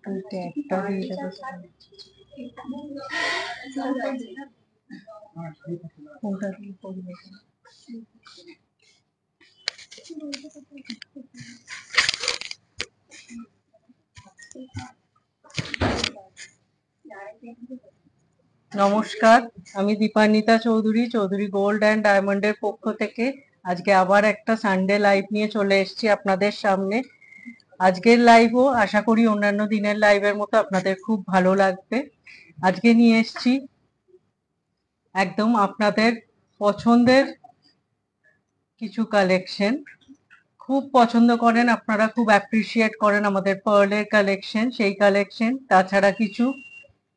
একটা দিয়ে দেবো। কোনটা দিয়ে করবে? নমস্কার, আমি দীপান্বিতা চৌধুরী, চৌধুরী গোল্ড অ্যান্ড ডায়মন্ডের পক্ষ থেকে আজকে আবার একটা সানডে লাইভ নিয়ে চলে এসেছি আপনাদের সামনে। আজকের লাইভও আশা করি অন্যান্য দিনের লাইভের মতো আপনাদের খুব ভালো লাগবে। আজকে নিয়ে এসেছি একদম আপনাদের পছন্দের কিছু কালেকশন। খুব পছন্দ করেন আপনারা, খুব অ্যাপ্রিসিয়েট করেন আমাদের পার্লের কালেকশন, সেই কালেকশন। তাছাড়া কিছু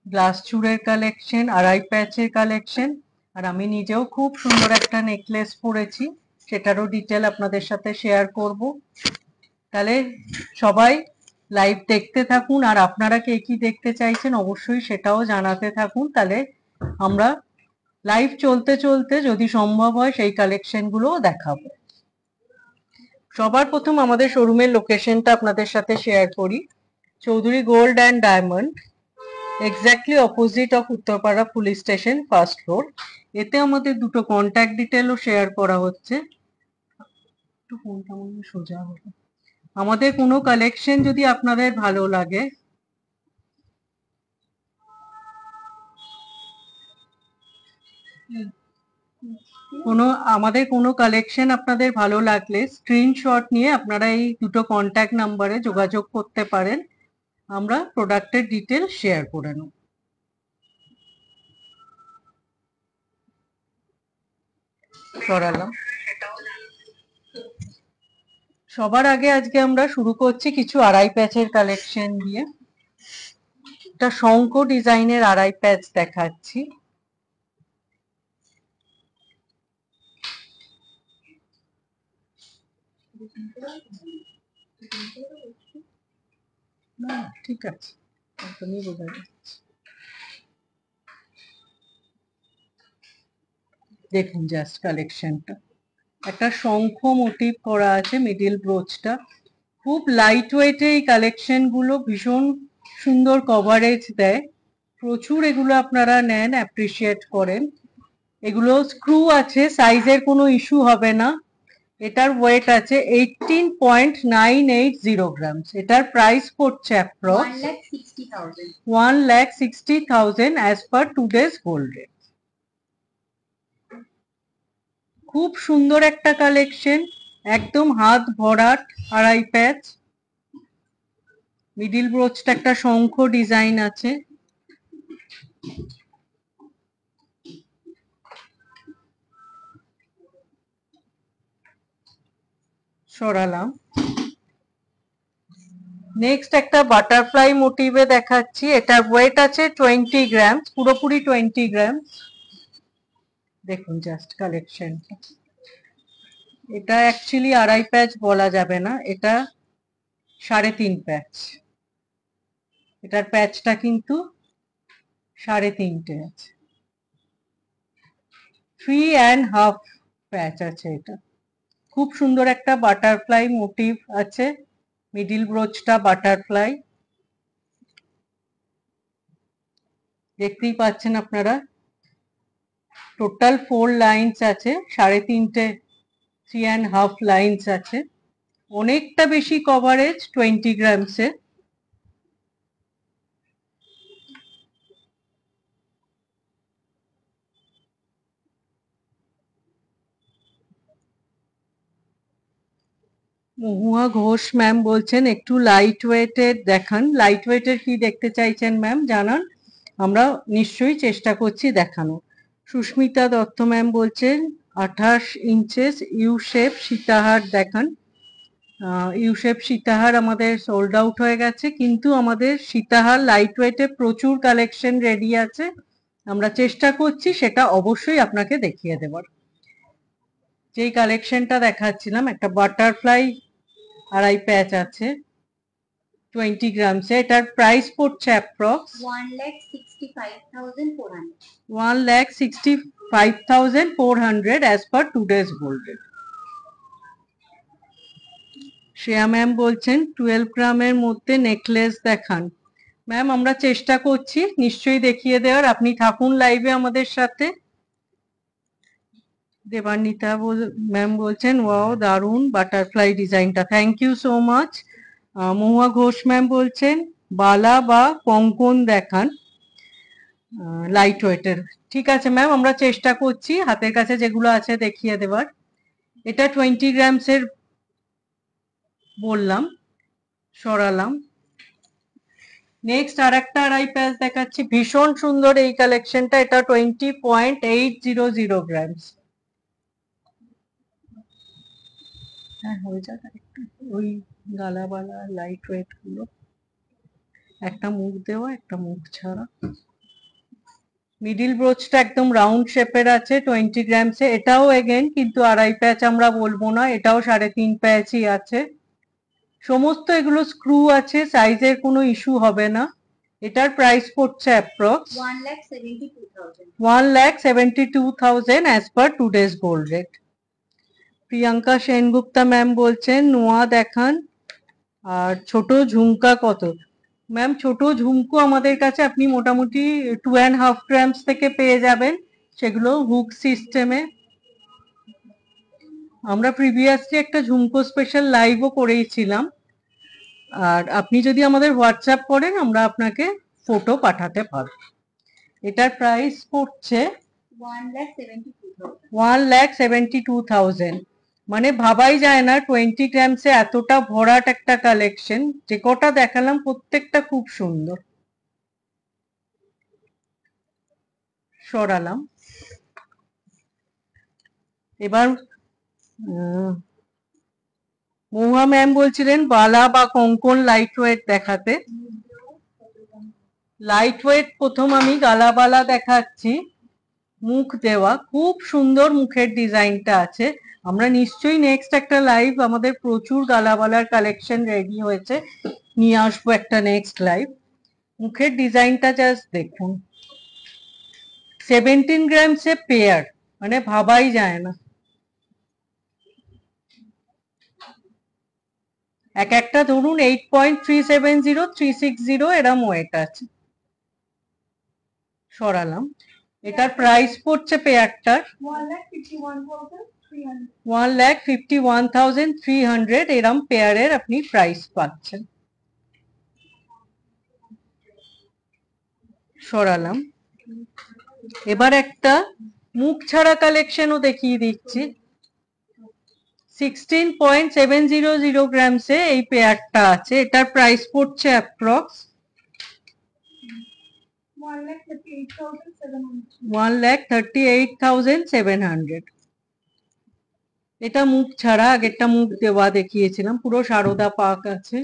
গ্লাস চূড়ের কালেকশন, আড়াই প্যাচের কালেকশন। আর আমি নিজেও খুব সুন্দর একটা নেকলেস পরেছি, সেটারও ডিটেল আপনাদের সাথে শেয়ার করব। তাহলে সবাই লাইভ দেখতে থাকুন, আর আপনারা কে কি দেখতে চাইছেন অবশ্যই সেটাও জানাতে থাকুন। তাহলে আমরা লাইভ চলতে চলতে যদি সম্ভব হয় সেই কালেকশনগুলোও দেখাবো। সবার প্রথম আমাদের শোরুমের লোকেশনটা আপনাদের সাথে শেয়ার করি। Chowdhury gold and diamond, exactly opposite of Uttarpara police station, first floor. এতে আমাদের দুটো কন্ট্যাক্ট ডিটেলও শেয়ার করা হচ্ছে। একটু ফোনটা মনে সোজা হবে। আমাদের কোনো কালেকশন যদি আপনাদের ভালো লাগে, আমাদের কোনো কালেকশন আপনাদের ভালো লাগলে স্ক্রিনশট নিয়ে আপনারা এই দুটো কন্ট্যাক্ট নাম্বারে যোগাযোগ করতে পারেন, আমরা প্রোডাক্টের ডিটেল শেয়ার করে নেব। সরালাম। সবার আগে আজকে আমরা শুরু করছি কিছু আড়াই প্যাচের কালেকশন দিয়ে। একটা শঙ্খ ডিজাইনের আড়াই প্যাচ দেখাচ্ছি। না ঠিক আছে, একদমই বোঝা যাচ্ছে। দেখুন জাস্ট কালেকশনটা, একটা শঙ্খ মোটিভ করা আছে মিডিল ব্রোচটা। খুব লাইট ওয়েটে এই কালেকশন গুলো ভীষণ সুন্দর কভারেজ দেয়, প্রচুর এগুলো আপনারা নেন, অ্যাপ্রিসিয়েট করেন। এগুলো স্ক্রু আছে, সাইজের কোনো ইস্যু হবে না। এটার ওয়েট আছে 18.980 গ্রামস। এটার প্রাইস পড়ছে approx 1,60,000 as per today's gold rate. খুব সুন্দর একটা কালেকশন, একদম হাত ভরাট আড়াই প্যাচ। মিডিল ব্রোচটা একটা শঙ্খ ডিজাইন আছে। সরালাম। নেক্সট একটা বাটারফ্লাই মোটিভে দেখাচ্ছি। এটার ওয়েট আছে 20 গ্রাম, পুরোপুরি 20 গ্রাম। দেখুন জাস্ট কালেকশনটা। এটা অ্যাকচুয়ালি আড়াই প্যাচ বলা যাবে না, এটা 3.5 প্যাচ। এটার প্যাচটা কিন্তু 3.5 আছে, 3.5 প্যাচ আছে এটা। খুব সুন্দর একটা বাটারফ্লাই মোটিভ আছে, মিডিল ব্রোচটা বাটারফ্লাই। দেখতেই পাচ্ছেন আপনারা, টোটাল 4 লাইনস আছে, 3.5 লাইনস আছে। অনেকটা বেশি কভারেজ 20 গ্রামসে। মহুয়া ঘোষ ম্যাম বলছেন একটু লাইট ওয়েটের দেখান। লাইট ওয়েটের কি দেখতে চাইছেন ম্যাম জানান, আমরা নিশ্চয়ই চেষ্টা করছি দেখানো। সুস্মিতা দত্ত ম্যাম বলছেন 28 ইঞ্চেস ইউ শেপ সীতাহার দেখান। ইউ শেপ সীতাহার আমাদের সোল্ড আউট হয়ে গেছে, কিন্তু আমাদের সীতাহার লাইট ওয়েটে প্রচুর কালেকশন রেডি আছে, আমরা চেষ্টা করছি সেটা অবশ্যই আপনাকে দেখিয়ে দেবার। যেই কালেকশনটা দেখাচ্ছিলাম, একটা বাটারফ্লাই আড়াই প্যাচ আছে 20 গ্রামসে। এটার প্রাইস পড়ছে approx 1,65,400 as per today's gold rate. Shreya ma'am বলছেন 12 গ্রামের মধ্যে নেকলেস দেখান। ম্যাম আমরা চেষ্টা করছি নিশ্চয়ই দেখিয়ে দেওয়ার, আপনি থাকুন লাইভে আমাদের সাথে। দেবান্বিতা ম্যাম বলছেন ওয়াও দারুন বাটারফ্লাই ডিজাইনটা, thank you so much. Mahua Ghosh ma'am বলছেন বালা বা কঙ্কন দেখান লাইট ওয়েটের। ঠিক আছে ম্যাম, আমরা চেষ্টা করছি হাতের কাছে যেগুলো আছে দেখিয়ে দেবার। এটা 20 গ্রামসের বললাম, সরালাম। নেক্সট আর একটা আড়াই প্যাচ দেখাচ্ছি, ভীষণ সুন্দর এই কালেকশনটা, এটা 20.800 গ্রামস। হ্যাঁ হয়ে যাক একটু, ওই গালাবালা লাইট ওয়েট গুলো, একটা মুখ দেওয়া একটা মুখ ছাড়া। মিডিল ব্রোচটা একদম রাউন্ড শেপের আছে 20 গ্রামসে, এটাও এগেন কিন্তু আড়াই প্যাচ আমরা বলবো না, এটাও 3.5 প্যাচই আছে। সমস্ত এগুলো স্ক্রু আছে, সাইজের কোনো ইস্যু হবে না। এটার প্রাইস পড়ছে approx 1,72,000 as per today's gold rate. Priyanka Sengupta ma'am বলছেন নোয়া দেখান, আর ছোট ঝুমকা কত? ম্যাম ছোট ঝুমকো আমাদের কাছে আপনি মোটামুটি 2.5 গ্রামস থেকে পেয়ে যাবেন, সেগুলো হুক সিস্টেমে। আমরা প্রিভিয়াসলি একটা ঝুমকো স্পেশাল লাইভও করেইছিলাম, আর আপনি যদি আমাদের হোয়াটসঅ্যাপ করেন আমরা আপনাকে ফটো পাঠাতে পারবো। এটার প্রাইস পড়ছে 1,72,000। মানে ভাবাই যায় না 20 গ্রামসে এতটা ভরাট একটা কালেকশন, যে কটা দেখালাম প্রত্যেকটা খুব সুন্দর। সরালাম। এবার মহুয়া ম্যাম বলছিলেন বালা বা কঙ্কন লাইট ওয়েট দেখাতে। লাইট ওয়েট প্রথম আমি গালাবালা দেখাচ্ছি, মুখ দেওয়া, খুব সুন্দর মুখের ডিজাইনটা আছে। আমরা নিশ্চয়ই নেক্সট একটা লাইভ, আমাদের প্রচুর গালাবালার কালেকশন রেডি হয়েছে, নিয়ে আসবো একটা নেক্সট লাইভ। মুখের ডিজাইনটা জাস্ট দেখুন, 17 গ্রামসে পেয়ার, মানে ভাবাই যায় না। এক একটা ধরুন 8.370, 360 এরম ওয়েট আছে। সরালাম। এটার প্রাইস পড়ছে পেয়ারটার 1,51,300, এরম পেয়ারের আপনি প্রাইস পাচ্ছেন। সরালাম। এবার একটা মুখ ছাড়া কালেকশনও দেখিয়ে দিচ্ছি, 16.700 গ্রামসে এই পেয়ারটা আছে, এটার প্রাইস পড়ছে অ্যাপ্রক্স 1,38,700। এটা মুখ ছাড়া, আগেরটা মুখ দেওয়া দেখিয়েছিলাম, পুরো সারদা পাক আছে।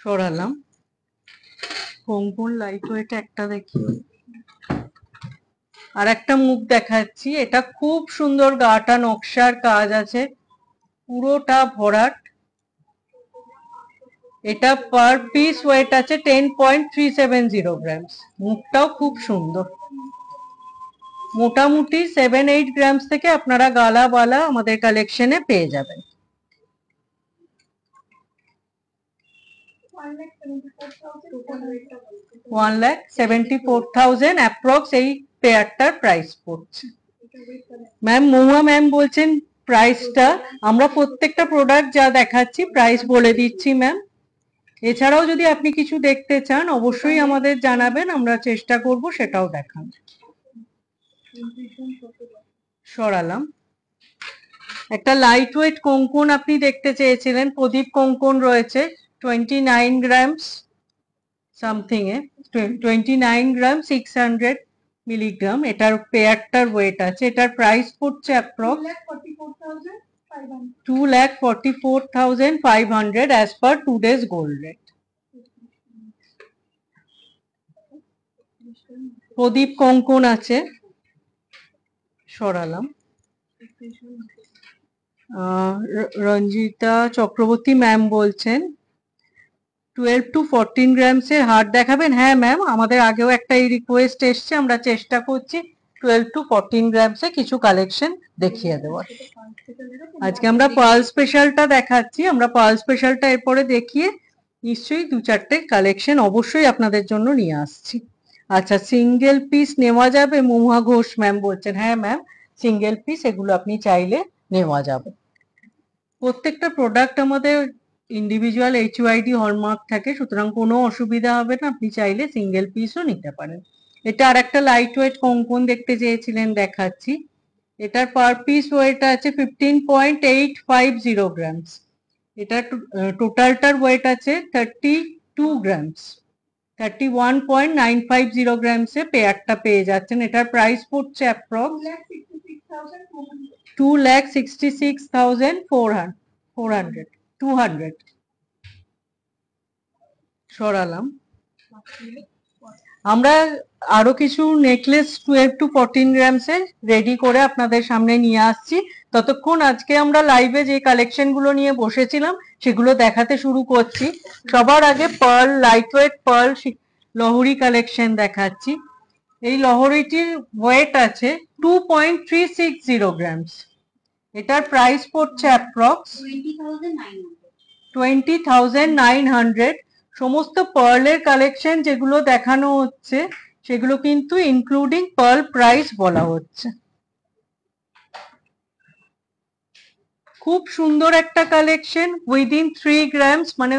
সরালাম। কঙ্কন লাইট ওয়েট একটা দেখিয়ে, আর একটা মুখ দেখাচ্ছি, এটা খুব সুন্দর গাটা নকশার কাজ আছে, পুরোটা ভরাট। এটা পার পিস ওয়েট আছে 10.370 গ্রামস, মুখটাও খুব সুন্দর। মোটামুটি 7-8 গ্রামস থেকে আপনারা গালাবালা আমাদের কালেকশনে পেয়ে যাবেন। 1,74,000 অ্যাপ্রক্স এই পেয়ারটার প্রাইস পড়ছে। ম্যাম মহুয়া ম্যাম বলছেন প্রাইসটা, আমরা প্রত্যেকটা প্রোডাক্ট যা দেখাচ্ছি প্রাইস বলে দিচ্ছি ম্যাম। এছাড়াও যদি আপনি কিছু দেখতে চান অবশ্যই আমাদের জানাবেন, আমরা চেষ্টা করব সেটাও দেখান। সরালাম। একটা লাইট ওয়েট কঙ্কন আপনি দেখতে চেয়েছিলেন, প্রদীপ কঙ্কন রয়েছে 29 গ্রামস সামথিং এ, 29 গ্রাম 600 মিলিগ্রাম, এটার পেয়ারটার ওয়েট আছে। এটার প্রাইস পড়ছে approx 2,44,500 as per today's gold rate. Pradip কঙ্কন আছে। সরালাম। রঞ্জিতা চক্রবর্তী ম্যাম বলছেন 12 to 14 গ্রামসের হার দেখাবেন। হ্যাঁ ম্যাম, আমাদের আগেও একটা এই রিকোয়েস্ট এসছে, আমরা চেষ্টা করছি 12 to 14 গ্রামসে কিছু কালেকশন দেখিয়ে দেওয়ার। আজকে আমরা পার্ল স্পেশালটা দেখাচ্ছি, আমরা পার্ল স্পেশালটা এরপরে দেখিয়ে নিশ্চয়ই 2-4টে কালেকশন অবশ্যই আপনাদের জন্য নিয়ে আসছি। আচ্ছা, সিঙ্গেল পিস নেওয়া যাবে? মহুয়া ঘোষ ম্যাম বলছেন, হ্যাঁ ম্যাম, সিঙ্গেল পিস এগুলো আপনি চাইলে নেওয়া যাবে। প্রত্যেকটা প্রোডাক্ট আমাদের ইন্ডিভিজুয়াল HUID হলমার্ক থাকে, সুতরাং কোনো অসুবিধা হবে না, আপনি চাইলে সিঙ্গেল পিসও নিতে পারেন। এটা আর একটা লাইট ওয়েট কঙ্কন দেখতে চেয়েছিলেন, দেখাচ্ছি। এটার পার পিস ওয়েট আছে 15.850 গ্রামস। এটা টোটালটার ওয়েট আছে 32 গ্রামস। 31.950 গ্রামসে পেয়ারটা পেয়ে যাচ্ছেন। এটার প্রাইস পড়ছে অ্যাপ্রক্স 2,66,400 সরালাম। আমরা আরো কিছু নেকলেস 12 to 14 গ্রামসের রেডি করে আপনাদের সামনে নিয়ে আসছি। ততক্ষণ আজকে আমরা লাইভে যে কালেকশন গুলো নিয়ে বসেছিলাম সেগুলো দেখাতে শুরু করছি। সবার আগে পার্ল, লাইট ওয়েট পার্ল লহরি কালেকশন দেখাচ্ছি। এই লহরিটির ওয়েট আছে 2.360 গ্রামস। এটার প্রাইস পড়ছে অ্যাপ্রক্স 20,900। সমস্ত পার্লের কালেকশন যেগুলো দেখানো হচ্ছে সেগুলো কিন্তু ইনক্লুডিং পার্ল প্রাইস বলা হচ্ছে। খুব সুন্দর একটা কালেকশন, উইদিন 3 গ্রামস, মানে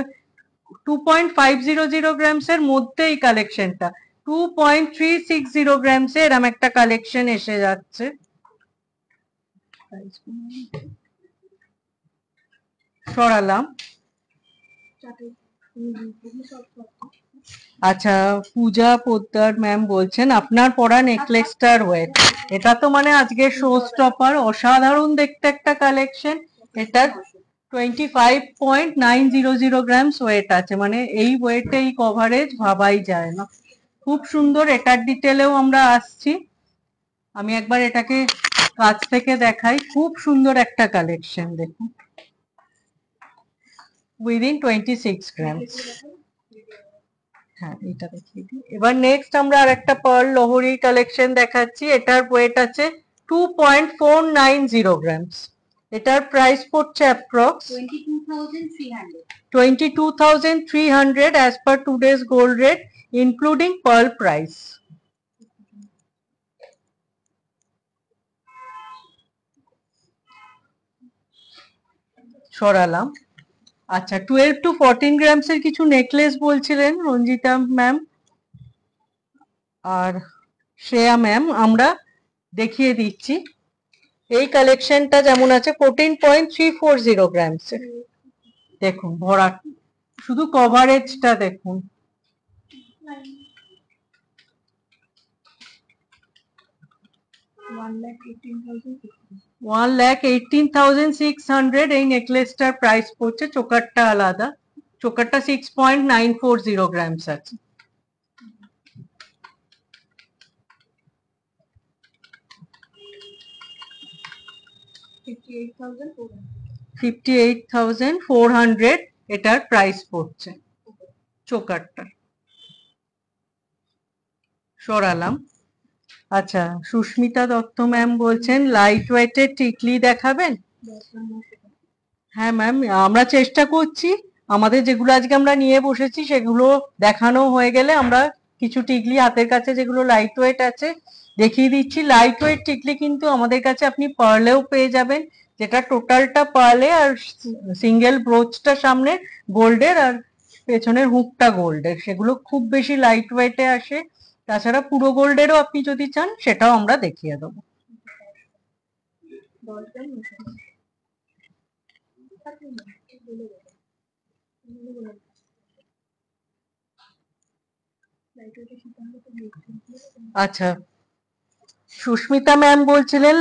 2.500 গ্রামস এর মধ্যে এই কালেকশনটা 2.360 গ্রামসে এরম একটা কালেকশন এসে যাচ্ছে। সরালাম। আচ্ছা, পূজা পোদ্দার ম্যাম বলছেন আপনার পরা নেকলেসটার ওয়েট, এটা তো মানে আজকে শো স্টপার, অসাধারণ দেখতে একটা কালেকশন। এটা 25.900 গ্রামস ওয়েট আছে, মানে এই ওয়েটে এই কভারেজ ভাবাই যায় না। খুব সুন্দর, এটার ডিটেলেও আমরা আসছি। আমি একবার এটাকে কাছ থেকে দেখাই, খুব সুন্দর একটা কালেকশন দেখুন, উইদিন 26 গ্রামস। হ্যাঁ, এটা দেখিয়ে দিই। এবার নেক্সট আমরা আর একটা পার্ল লহরি কালেকশন দেখাচ্ছি। এটার ওয়েট আছে 2.490 গ্রামস। এটার প্রাইস পড়ছে approx 22,300 as per today's gold rate including pearl price. সরালাম। আচ্ছা, 12 to 14 গ্রামস এর কিছু নেকলেস বলছিলেন রঞ্জিতা ম্যাম আর শ্রেয়া ম্যাম, আমরা দেখিয়ে দিচ্ছি। এই কালেকশনটা যেমন আছে 14.340 গ্রামস। দেখুন ভরা, শুধু কভারেজটা দেখুন। $1,18,600 এই নেকলেসটার প্রাইস পড়ছে। চোকারটা আলাদা, চোকারটা 6.940 গ্রামস আছে। $58,400 এটার প্রাইস পড়ছে চোকারটা। সরালাম। আচ্ছা, সুস্মিতা দত্ত ম্যাম বলছেন লাইট ওয়েটের টিকলি দেখাবেন। হ্যাঁ ম্যাম, আমরা চেষ্টা করছি, আমাদের যেগুলো আজকে আমরা নিয়ে বসেছি সেগুলো দেখানো হয়ে গেলে আমরা কিছু টিকলি হাতের কাছে যেগুলো লাইট ওয়েট আছে দেখিয়ে দিচ্ছি। লাইট ওয়েট টিকলি কিন্তু আমাদের কাছে আপনি পার্লেও পেয়ে যাবেন, যেটা টোটালটা পার্লে আর সিঙ্গেল ব্রোচটা সামনে গোল্ডের আর পেছনের হুকটা গোল্ডের, সেগুলো খুব বেশি লাইট ওয়েটে আসে। তাছাড়া পুরো গোল্ডেরও আপনি যদি চান সেটাও আমরা দেখিয়ে দেবো। আচ্ছা, সুস্মিতা ম্যাম বলছিলেন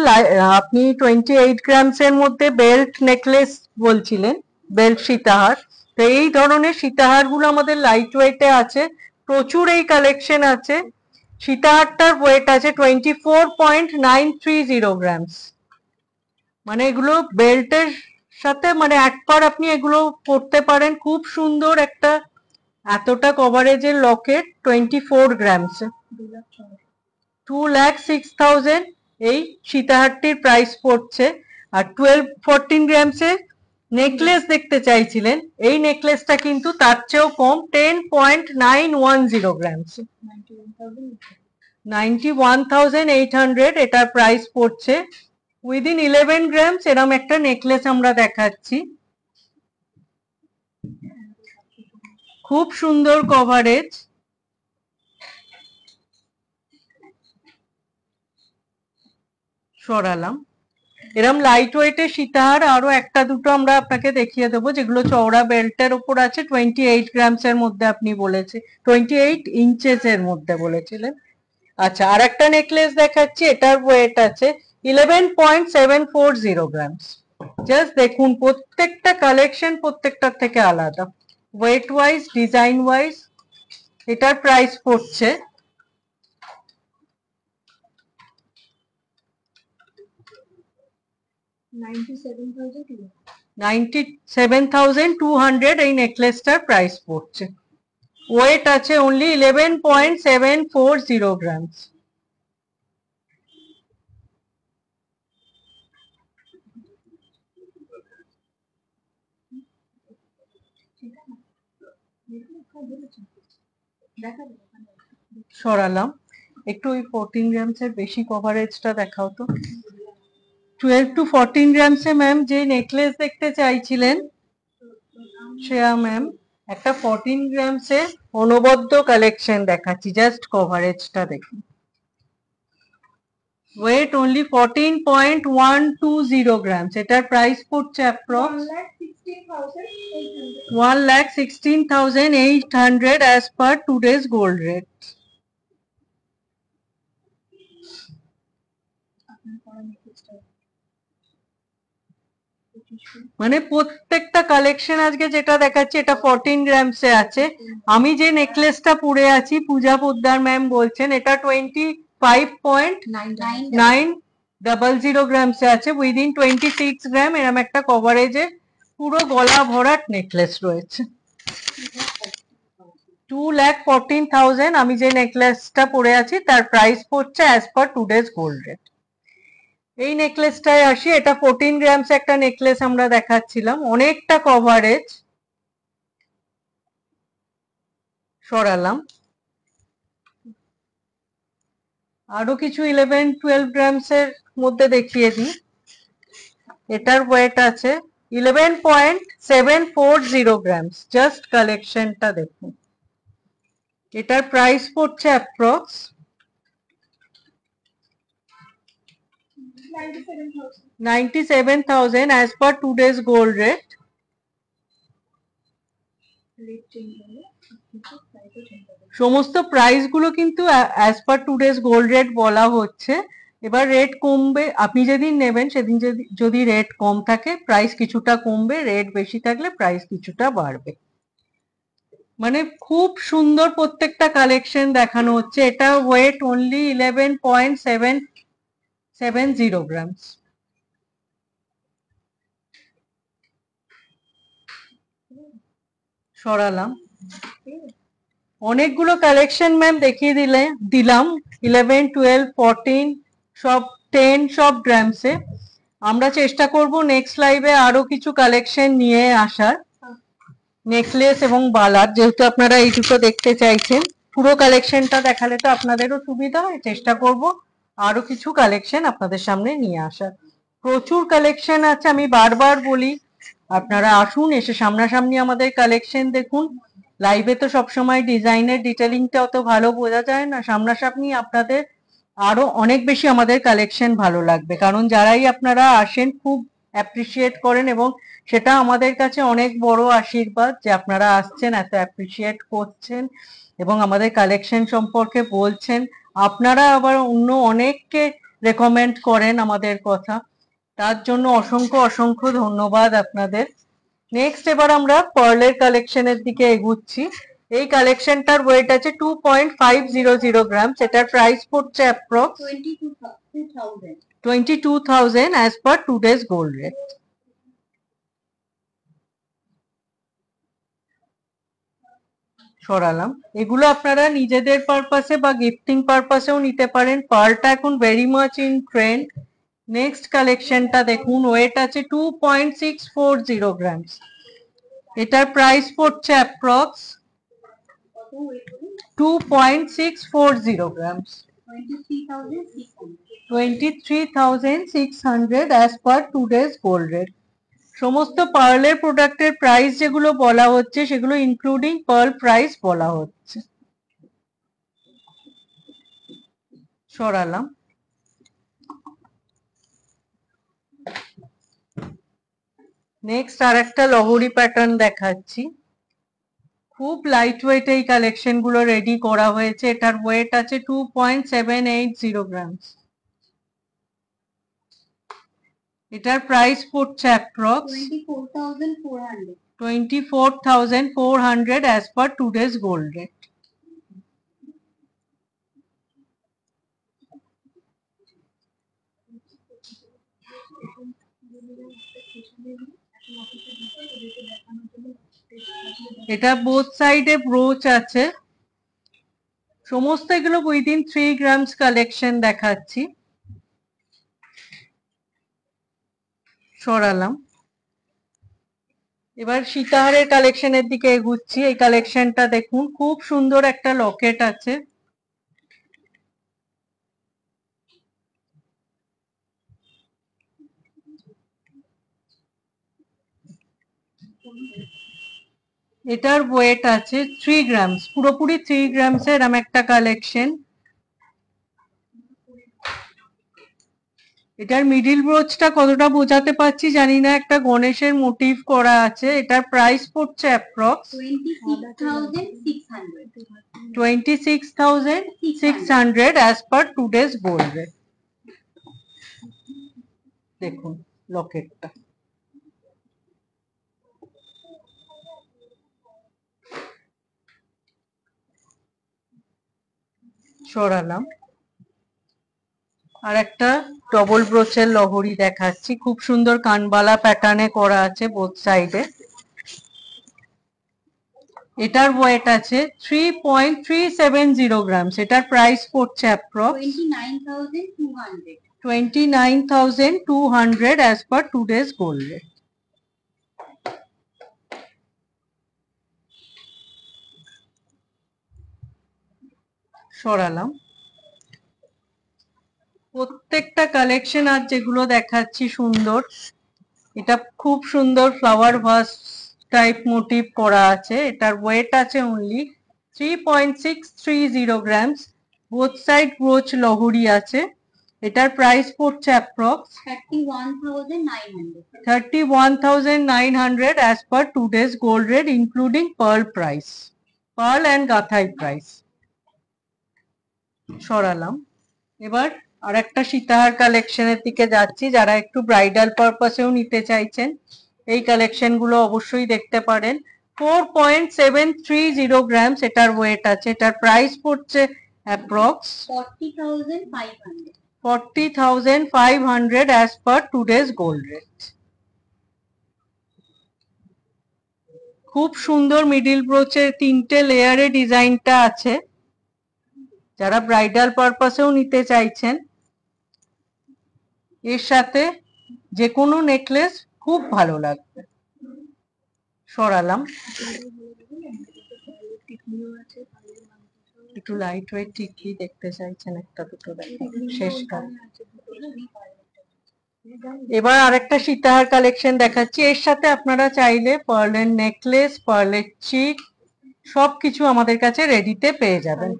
আপনি 28 গ্রামস এর মধ্যে বেল্ট নেকলেস বলছিলেন, বেল্ট সীতাহার। তো এই ধরনের সীতাহার গুলো আমাদের লাইট ওয়েটে আছে, প্রচুর এই কালেকশন আছে। সীতাহারটার ওয়েট আছে 24.930 গ্রামস, মানে এগুলো বেল্টের সাথে মানে একবার আপনি এগুলো পরতে পারেন। খুব সুন্দর একটা এতটা কভারেজের লকেট 24 গ্রামস। 2,06,000 এই সীতাহারটির প্রাইস পড়ছে। আর 12-14 গ্রামসের নেকলেস দেখতে চাইছিলেন, এই নেকলেসটা কিন্তু তার চেয়েও কম, 10.910 গ্রামস, 91,800 এটার প্রাইস পড়ছে। উইদিন 11 গ্রামস এরম একটা নেকলেস আমরা দেখাচ্ছি, খুব সুন্দর কভারেজ। সরালাম। এরম লাইট ওয়েটের সীতাহার আরো একটা দুটো আমরা আপনাকে দেখিয়ে দেবো, যেগুলো চওড়া বেল্টের উপর আছে। 28 গ্রামস এর মধ্যে আপনি বলেছে, 28 ইঞ্চেস এর মধ্যে বলেছিলেন। আচ্ছা, আর একটা নেকলেস দেখাচ্ছি, এটার ওয়েট আছে 11.740 গ্রামস। জাস্ট দেখুন, প্রত্যেকটা কালেকশন প্রত্যেকটার থেকে আলাদা, ওয়েট ওয়াইজ, ডিজাইন ওয়াইজ। এটার প্রাইস পড়ছে 97,200 এই নেকলেসটার প্রাইস পড়ছে। ওয়েট আছে অনলি 11.740 গ্রামস। সরালাম। একটু ওই 14 গ্রামস এর বেশি কভারেজটা দেখাও তো। 12 to 14 গ্রামসে ম্যাম যে নেকলেস দেখতে চাইছিলেন শ্রেয়া ম্যাম, একটা 14 গ্রামসে অনবদ্য কালেকশন দেখাচ্ছি, জাস্ট কভারেজটা দেখুন। ওয়েট অনলি 14.120 গ্রামস, এটার প্রাইস পড়ছে approx 1,16,800 as per today's gold rate। মানে প্রত্যেকটা কালেকশন আজকে যেটা দেখাচ্ছি এটা 14 গ্রামসে আছে। আমি যে নেকলেসটা পরে আছি, পূজা পোদ্দার ম্যাম বলছেন এটা 25.900 গ্রামসে আছে, উইদিন 26 গ্রাম এরম একটা কভারেজে পুরো গলা ভরাট নেকলেস রয়েছে। 2,14,000 আমি যে নেকলেসটা পরে আছি তার প্রাইস পড়ছে as per today's gold rate. এই নেকলেসটায় আসি, এটা 14 গ্রামস একটা নেকলেস আমরা দেখাচ্ছিলাম, অনেকটা কভারেজ। সরালাম। আরো কিছু 11-12 গ্রামস এর মধ্যে দেখিয়ে দিই। এটার ওয়েট আছে 11.740 গ্রামস, জাস্ট কালেকশনটা দেখুন। এটার প্রাইস পড়ছে approx 97,000 as per today's gold rate। সমস্ত প্রাইস গুলো কিন্তু as per today's gold rate বলা হচ্ছে। এবার রেট কমবে, আপনি যেদিন নেবেন সেদিন যদি রেট কম থাকে প্রাইস কিছুটা কমবে, রেট বেশি থাকলে প্রাইস কিছুটা বাড়বে। মানে খুব সুন্দর প্রত্যেকটা কালেকশন দেখানো হচ্ছে। এটা ওয়েট অনলি 11.770 গ্রামস। সরালাম। অনেকগুলো কালেকশন ম্যাম দেখিয়ে দিলাম 11, 12, 14 সব 10 সব গ্রামসে। আমরা চেষ্টা করব নেক্সট লাইভে আরো কিছু কালেকশন নিয়ে আসার, নেকলেস এবং বালার, যেহেতু আপনারা এই দুটো দেখতে চাইছেন। পুরো কালেকশনটা দেখালে তো আপনাদেরও সুবিধা হয়, চেষ্টা করব আরো কিছু কালেকশন আপনাদের সামনে নিয়ে আসার। প্রচুর কালেকশন আছে, আমি বারবার বলি আপনারা আসুন, এসে সামনাসামনি আমাদের কালেকশন দেখুন। লাইভে তো সবসময় ডিজাইনের ডিটেলিংটা অত ভালো বোঝা যায় না, সামনাসামনি আপনাদের আরো অনেক বেশি আমাদের কালেকশন ভালো লাগবে, কারণ যারাই আপনারা আসেন খুব অ্যাপ্রিসিয়েট করেন, এবং সেটা আমাদের কাছে অনেক বড় আশীর্বাদ যে আপনারা আসছেন, এত অ্যাপ্রিসিয়েট করছেন এবং আমাদের কালেকশন সম্পর্কে বলছেন। আপনারা আবার অন্য অনেককে রেকমেন্ড করেন আমাদের কথা, তার জন্য অসংখ্য অসংখ্য ধন্যবাদ আপনাদের। নেক্সট এবার আমরা পার্লের কালেকশনের দিকে এগুচ্ছি। এই কালেকশনটার ওয়েট আছে 2.500 গ্রামস, এটার প্রাইস পড়ছে approx 22,000 as per today's gold rate। সরালাম। এগুলো আপনারা নিজেদের পারপাসে বা গিফটিং পারপাসেও নিতে পারেন। পার্লটা এখন very much in trend. Next কালেকশনটা দেখুন, ওয়েট আছে 2.640 গ্রামস। এটার প্রাইস পড়ছে approx 2.640 grams, 23,600 as per today's gold rate. সমস্ত পার্লের প্রোডাক্টের প্রাইস যেগুলো বলা হচ্ছে সেগুলো ইনক্লুডিং পার্ল প্রাইস বলা হচ্ছে। সরালাম। নেক্সট আর একটা লহরি প্যাটার্ন দেখাচ্ছি। খুব লাইট ওয়েট এই কালেকশন গুলো রেডি করা হয়েছে। এটার ওয়েট আছে 2.780 গ্রামস। এটার প্রাইস পড়ছে approx 24,400 as per today's gold rate. এটা বোথ সাইডে ব্রোচ আছে। সমস্ত এগুলো উইদিন 3 গ্রামস কালেকশন দেখাচ্ছি। সরালাম। এবার সীতাহারের কালেকশনের দিকে এগুচ্ছি। এই কালেকশনটা দেখুন, খুব সুন্দর একটা লকেট আছে। এটার ওয়েট আছে 3 গ্রামস, পুরোপুরি 3 গ্রামস এর এরম একটা কালেকশন। এটার মিডিল ব্রোচটা কতটা বোঝাতে পারছি জানি না, একটা গণেশের মোটিভ করা আছে। এটার প্রাইস পড়ছে approx 26,600 as per today's gold rate. দেখুন লকেটটা। সরালাম। আর একটা ডবল ব্রোচের লহরি দেখাচ্ছি। খুব সুন্দর কানবালা প্যাটার্নে করা আছে বোথ সাইডে। এটার ওয়েট আছে 3.370 গ্রামস। এটার প্রাইস পড়ছে approx 29,200 as per today's gold rate. সরালাম। প্রত্যেকটা কালেকশন আর যেগুলো দেখাচ্ছি সুন্দর। এটা খুব সুন্দর ফ্লাওয়ার ভাস টাইপ মোটিভ করা আছে। এটার ওয়েট আছে only 3.630 grams. Both side brooch লহরি আছে। এটার প্রাইস পড়ছে approx 31,900 as per today's gold rate including pearl price, pearl and গাথাই প্রাইস। সরালাম। এবার আর একটা সীতাহার কালেকশনের দিকে যাচ্ছি। যারা একটু ব্রাইডাল পারপাসেও নিতে চাইছেন এই কালেকশন গুলো অবশ্যই দেখতে পারেন। 4.730 গ্রামস এটার ওয়েট আছে। এটার প্রাইস পড়ছে approx 40,500 as per today's gold rate. খুব সুন্দর মিডিল ব্রোচের 3টে লেয়ারে ডিজাইনটা আছে। যারা ব্রাইডাল পারপাসেও নিতে চাইছেন এর সাথে যে কোনো নেকলেস খুব ভালো লাগবে। সরালাম। একটু লাইট ওয়েট টিকলি দেখতে চাইছেন, একটা দুটো শেষ কাল। এবার আরেকটা সীতাহার কালেকশন দেখাচ্ছি। এর সাথে আপনারা চাইলে পার্লের নেকলেস, পার্লের চিক সবকিছু আমাদের কাছে রেডিতে পেয়ে যাবেন।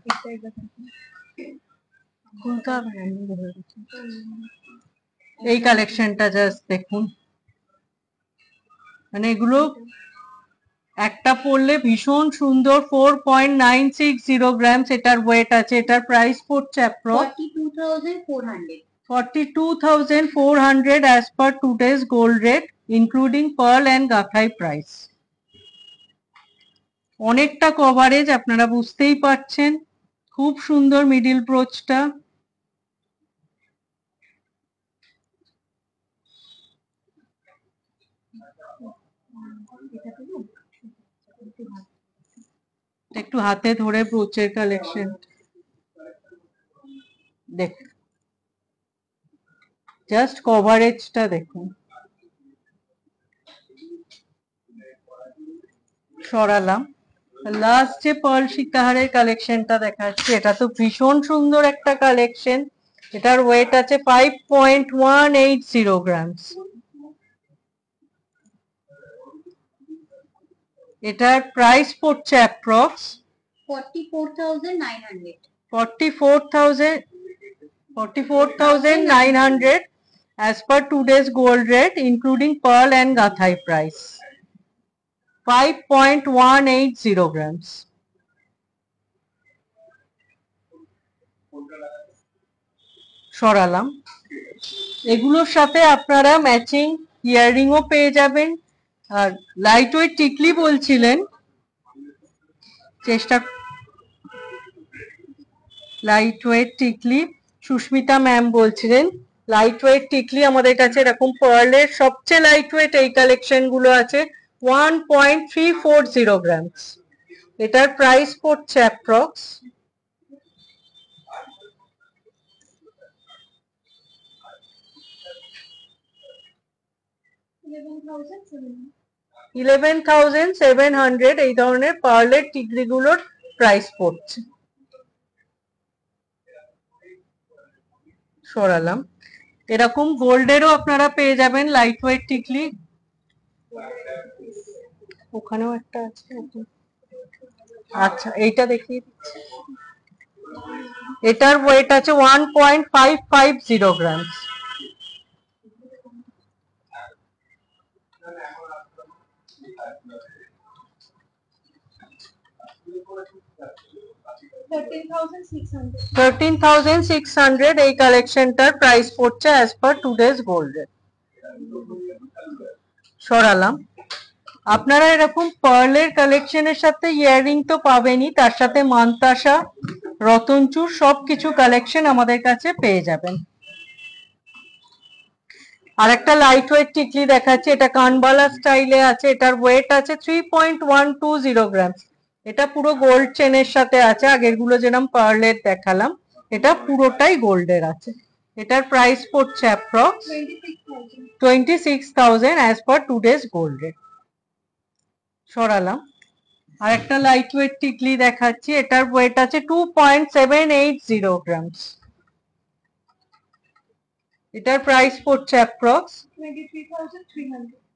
এই কালেকশনটা জাস্ট দেখুন, মানে এগুলো একটা পড়লে ভীষণ সুন্দর। 4.960 গ্রামস এটার ওয়েট আছে। এটার প্রাইস পড়ছে approx 42,400 as per today's gold rate including pearl and গাথাই প্রাইস। অনেকটা কভারেজ, আপনারা বুঝতেই পারছেন। খুব সুন্দর মিডিল ব্রোচটা। একটু হাতে ধরে ব্রোচের কালেকশন দেখ, জাস্ট কভারেজটা দেখুন। সরালাম। লাস্ট যে পার্ল সীতাহারের কালেকশনটা দেখাচ্ছি, এটা তো ভীষণ সুন্দর একটা কালেকশন। এটার ওয়েট আছে 5.180 গ্রামস। এটার প্রাইস পড়ছে approx 44,900 44,900 as per today's gold rate, including pearl and gathai price. 5.180 grams. সরালাম। এগুলোর সাথে আপনারা ম্যাচিং ইয়াররিংও পেয়ে যাবেন। আর লাইট ওয়েট টিকলি বলছিলেন, চেষ্টা লাইট ওয়েট টিকলি সুস্মিতা ম্যাম বলছিলেন লাইট ওয়েট টিকলি আমাদের কাছে এরকম পার্লের সবচেয়ে লাইট ওয়েট এই কালেকশন গুলো আছে 1.340 গ্রামস। এটার প্রাইস পড়ছে অ্যাপ্রক্স 11,700। এই ধরনের পার্লের টিকলি গুলোর প্রাইস পড়ছে। সরালাম। এরকম গোল্ডেরও আপনারা পেয়ে যাবেন লাইট ওয়েট টিকলি। ওখানেও একটা আছে। আচ্ছা, এইটা দেখিয়ে দিচ্ছি। এটার ওয়েট আছে 1.550 গ্রামস। $13,600 এই কালেকশনটার প্রাইস পড়ছে as per today's gold rate. সরালাম। আপনারা এরকম পার্লের কালেকশনের সাথে ইয়াররিং তো পাবেনই, তার সাথে মানতাসা, রতনচুর সবকিছু কালেকশন আমাদের কাছে পেয়ে যাবেন। আর একটা লাইট ওয়েট টিকলি দেখাচ্ছি, এটা কানবালা স্টাইলে আছে। এটার ওয়েট আছে 3.120 গ্রাম। এটা পুরো গোল্ড চেনের সাথে আছে। আগের গুলো যেরকম পার্লের দেখালাম, এটা পুরোটাই গোল্ডের আছে। এটার প্রাইস পড়ছে approx 26,000 as per today's gold rate. সরালাম। আর একটা লাইট ওয়েট টিকলি দেখাচ্ছি, এটার ওয়েট আছে 2.780 গ্রামস। এটার প্রাইস পড়ছে approx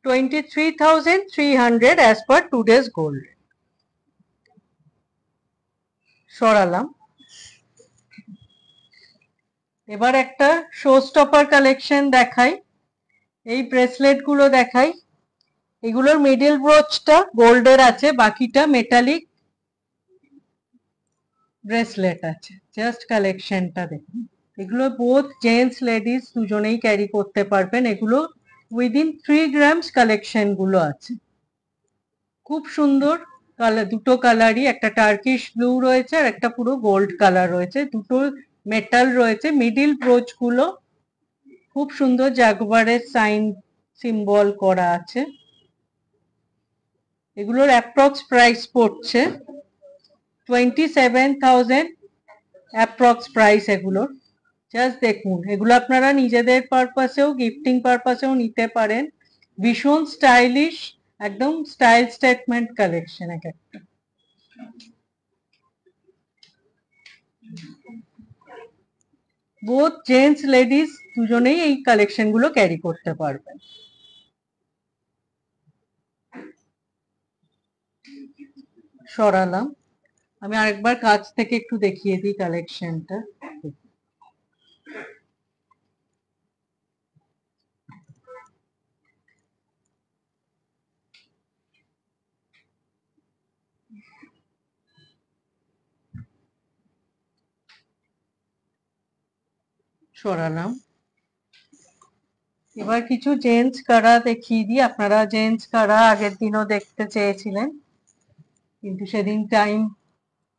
23,300 as per today's gold. সরালাম। এবার একটা শো স্টপার কালেকশন দেখাই। এই ব্রেসলেট গুলো দেখাই। এগুলোর মিডল ব্রোচটা গোল্ডের আছে, বাকিটা মেটালিক ব্রেসলেট আছে। জাস্ট কালেকশনটা দেখুন। এগুলো বোথ জেন্টস লেডিস দুজনেই ক্যারি করতে পারবেন। এগুলো উইদিন 3 গ্রামস কালেকশন গুলো আছে। খুব সুন্দর কালার, দুটো কালারই, একটা টার্কিশ ব্লু রয়েছে আর একটা পুরো গোল্ড কালার রয়েছে। দুটো মেটাল রয়েছে। মিডিল ব্রোচ গুলো খুব সুন্দর জাগুয়ারের সাইন সিম্বল করা আছে। এগুলোর অ্যাপ্রক্স প্রাইস পড়ছে 27,000 অ্যাপ্রক্স প্রাইস এগুলোর। জাস্ট দেখুন, এগুলো আপনারা নিজেদের পারপাসেও, গিফটিং পারপাসেও নিতে পারেন। ভীষণ স্টাইলিশ, একদম স্টাইল স্টেটমেন্ট কালেকশন এক একটা। বোথ জেন্টস লেডিস দুজনেই এই কালেকশন গুলো ক্যারি করতে পারবেন। সরালাম। আমি আরেকবার কাছ থেকে একটু দেখিয়ে দিই কালেকশনটা। সরালাম। এবার কিছু জেন্টস কারা দেখিয়ে দিই। আপনারা জেন্টস কারা আগের দিনও দেখতে চেয়েছিলেন, কিন্তু সেদিন টাইম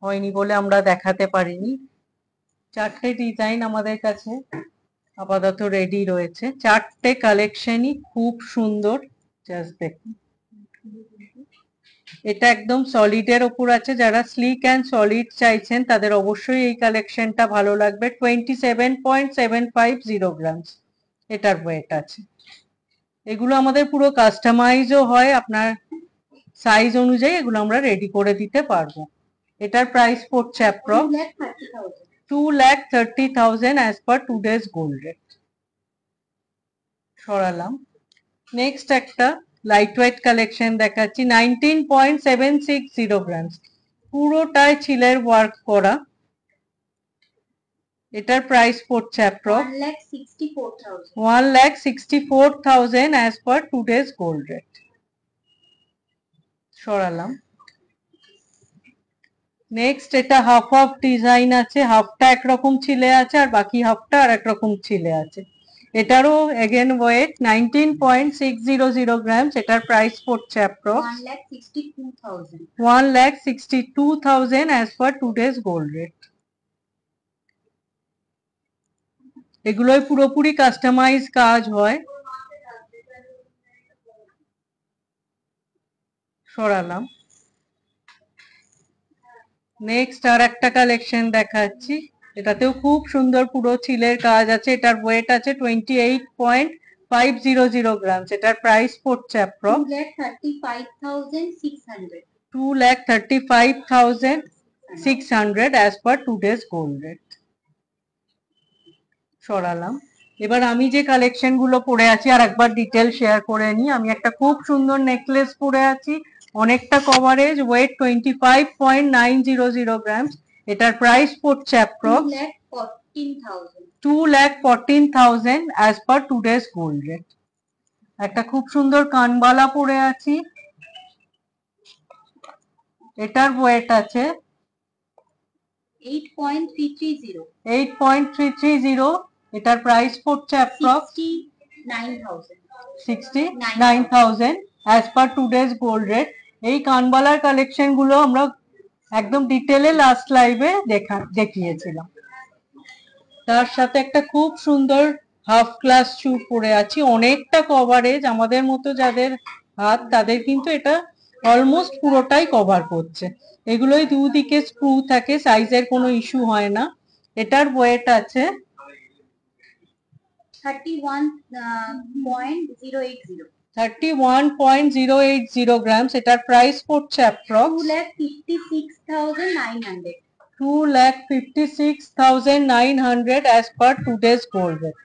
হয়নি বলে আমরা দেখাতে পারিনি। চারটে ডিজাইন আমাদের কাছে আপাতত রেডি রয়েছে। চারটে কালেকশনই খুব সুন্দর। জাস্ট দেখুন, এটা একদম সলিডের ওপর আছে, যারা স্লিক অ্যান্ড সলিড চাইছেন তাদের অবশ্যই এই কালেকশনটা ভালো লাগবে। 27.750 গ্রামস এটার ওয়েট আছে। এগুলো আমাদের পুরো কাস্টমাইজও হয়, আপনার সাইজ অনুযায়ী এগুলো আমরা রেডি করে দিতে পারবো। এটার প্রাইস পড়ছে approx 2,30,000 as per today's gold rate. সরালাম। নেক্সট একটা লাইট ওয়েট কালেকশন দেখাচ্ছি, 19.760 গ্রামস, পুরোটাই ছিলের ওয়ার্ক করা। এটার প্রাইস পড়ছে approx 1,64,000 as per today's gold rate. সরালাম। নেক্সট এটা হাফ হাফ ডিজাইন আছে, হাফটা একরকম ছিলে আছে আর বাকি হাফটা আর একরকম ছিলে আছে। এটারও এগেন ওয়েট 19.600 গ্রামস। এটার প্রাইস পড়ছে approx 1,62,000 as per today's gold rate. এগুলোই পুরোপুরি কাস্টমাইজ কাজ হয়। সরালাম। নেক্সট আর একটা কালেকশন দেখাচ্ছি, এটাতেও খুব সুন্দর পুরো ছিলের কাজ আছে। এটার ওয়েট আছে 28.500 গ্রামস। এটার প্রাইস পড়ছে approx 2,35,600 as per today's gold rate. সরালাম। এবার আমি যে কালেকশন গুলো পরে আছি আর একবার ডিটেল শেয়ার করে নিই। আমি একটা খুব সুন্দর নেকলেস পরে আছি, অনেকটা কভারেজ, ওয়েট 25.900 গ্রামস। এটার প্রাইস পড়ছে approx 2,14,000 as per today's gold rate. একটা খুব সুন্দর কানবালা পরে আছি, এটার ওয়েট আছে 8.330। এটার প্রাইস পড়ছে approx 69,000 as per today's gold rate. এই কানবালার কালেকশন গুলো আমরা একদম ডিটেলে লাস্ট লাইভে দেখিয়েছিলাম। তার সাথে একটা খুব সুন্দর হাফ গ্লাস শু পরে আছি, অনেকটা কভারেজ। আমাদের মতো যাদের হাত তাদের কিন্তু এটা অলমোস্ট পুরোটাই কভার করছে। এগুলোই দুদিকে স্ক্রু থাকে, সাইজের কোনো ইস্যু হয় না। এটার ওয়েট আছে 31.080 গ্রামস। এটার প্রাইস পড়ছে approx 2,56,900 as per today's gold rate.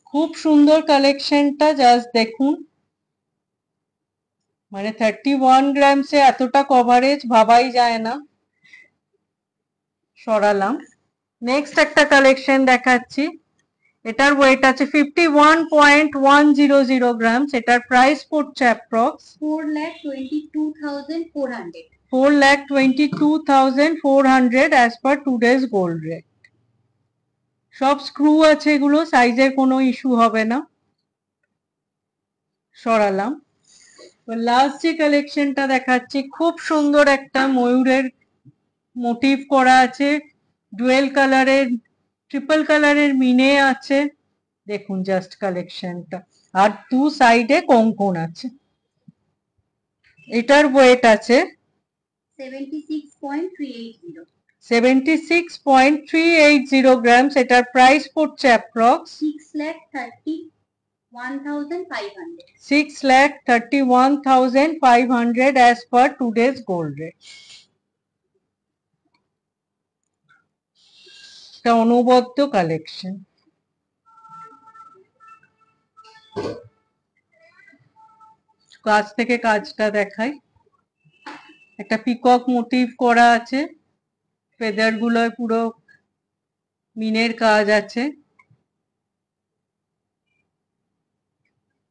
খুব সুন্দর কালেকশনটা, জাস্ট দেখুন। মানে 31 গ্রামসে এতটা কভারেজ ভাবাই যায় না। সরালাম। নেক্সট একটা কালেকশন দেখাচ্ছি, এটার ওয়েট আছে 51.100 গ্রামস। এটার প্রাইস পড়ছে approx 4,22,400 as per today's gold rate. সব স্ক্রু আছে, এগুলো সাইজের কোনো ইস্যু হবে না। সরালাম। লাস্ট যে কালেকশনটা দেখাচ্ছি, খুব সুন্দর একটা ময়ূরের মোটিভ করা আছে, ডুয়েল কালারের, ট্রিপল কালারের মিনে আছে। দেখুন জাস্ট কালেকশনটা, আর দু সাইডে কঙ্কন আছে। এটার ওয়েট আছে 76.380 গ্রামস। এটার প্রাইস পড়ছে approx 6,31,500 as per today's gold rate. এটা অনুবদ্ধ কালেকশন। কাছ থেকে কাজটা দেখাই, একটা পিকক মোটিভ করা আছে, ফেদার গুলোয় পুরো মিনের কাজ আছে।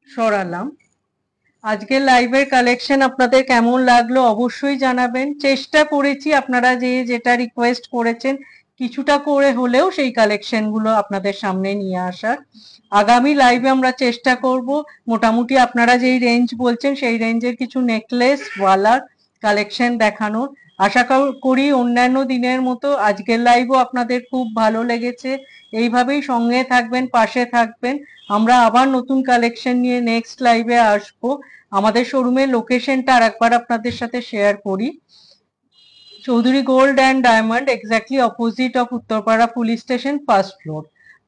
সরালাম। আজকের লাইভের কালেকশন আপনাদের কেমন লাগলো অবশ্যই জানাবেন। চেষ্টা করেছি আপনারা যেটা রিকোয়েস্ট করেছেন কিছুটা করে হলেও সেই কালেকশন গুলো আপনাদের সামনে নিয়ে আসার। আগামী লাইভে আমরা চেষ্টা করব মোটামুটি আপনারা যেই রেঞ্জ বলছেন সেই রেঞ্জের কিছু নেকলেস ওয়ালার কালেকশন দেখানোর। আশা করি অন্যান্য দিনের মতো আজকের লাইভও আপনাদের খুব ভালো লেগেছে। এইভাবেই সঙ্গে থাকবেন, পাশে থাকবেন। আমরা আবার নতুন কালেকশন নিয়ে নেক্সট লাইভে আসবো। আমাদের শোরুমের লোকেশনটা আরেকবার আপনাদের সাথে শেয়ার করি। Chowdhury gold and diamond, exactly opposite of Uttarpara police station, first floor.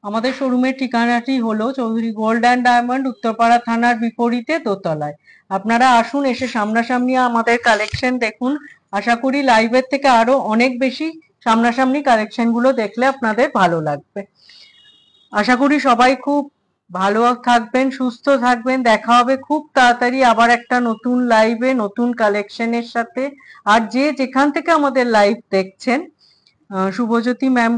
আমাদের শোরুমের ঠিকানাটি হলো Chowdhury gold and diamond, Uttarpara থানার বিপরীতে দোতলায়। আপনারা আসুন, এসে সামনাসামনি আমাদের কালেকশন দেখুন। আশা করি লাইভের থেকে আরো অনেক বেশি সামনাসামনি কালেকশন গুলো দেখলে আপনাদের ভালো লাগবে। আশা করি সবাই খুব ভালো থাকবেন, সুস্থ থাকবেন। দেখা হবে খুব তাড়াতাড়ি আবার একটা নতুন লাইভে, নতুন কালেকশনের সাথে। আর যে যেখান থেকে আমাদের লাইভ দেখছেন, শুভজ্যোতি ম্যাম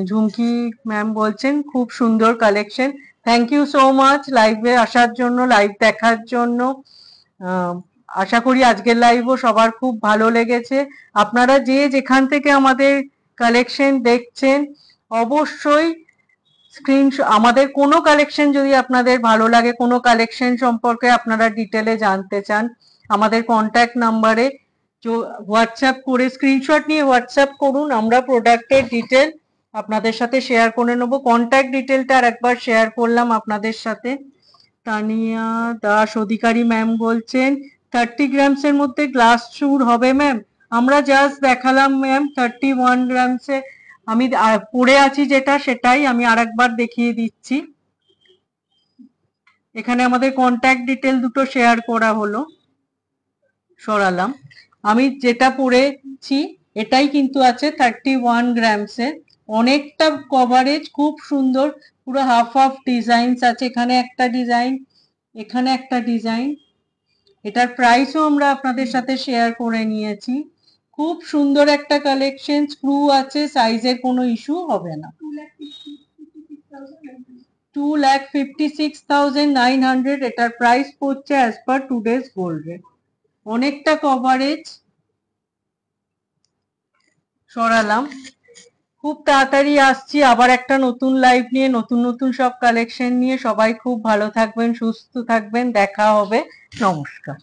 ঝুমকি ম্যাম বলছেন খুব সুন্দর collection. Thank you so much লাইভে আসার জন্য, লাইভ দেখার জন্য। আশা করি আজকের লাইভও সবার খুব ভালো লেগেছে। আপনারা যে যেখান থেকে আমাদের কালেকশন দেখছেন, অবশ্যই আমাদের কোনো কালেকশন যদি আপনাদের ভালো লাগে, কোনো কালেকশন সম্পর্কে আপনারা ডিটেলে জানতে চান, আমাদের কন্ট্যাক্ট নাম্বারে হোয়াটসঅ্যাপ করে স্ক্রিনশট নিয়ে হোয়াটসঅ্যাপ করুন। আমরা প্রোডাক্টের ডিটেল আপনাদের সাথে শেয়ার করে নেবো। কন্ট্যাক্ট ডিটেলটা আর একবার শেয়ার করলাম আপনাদের সাথে। তানিয়া দাস অধিকারী ম্যাম বলছেন 30 গ্রামসের মধ্যে গ্লাস চুর হবে ম্যাম? আমরা জাস্ট দেখালাম ম্যাম 31 গ্রামসে। আমি পড়ে আছি যেটা, সেটাই আমি আরেকবার দেখিয়ে দিচ্ছি। এখানে আমাদের কন্ট্যাক্ট ডিটেল দুটো শেয়ার করা হলো, সরালাম। আমি যেটা পড়েছি এটাই কিন্তু আছে 31 গ্রামসের। অনেকটা কভারেজ, খুব সুন্দর, পুরো হাফ হাফ ডিজাইনস আছে। এখানে একটা ডিজাইন, এখানে একটা ডিজাইন। এটার প্রাইসও আমরা আপনাদের সাথে শেয়ার করে নিয়েছি। খুব সুন্দর একটা কালেকশন, স্ক্রু আছে, সাইজের কোনো ইস্যু হবে না। 2,56,900 এটার প্রাইস পড়ছে as per today's gold rate. অনেকটা কভারেজ, সরালাম। খুব তাড়াতাড়ি আসছি আবার একটা নতুন লাইভ নিয়ে, নতুন নতুন সব কালেকশন নিয়ে। সবাই খুব ভালো থাকবেন, সুস্থ থাকবেন। দেখা হবে, নমস্কার।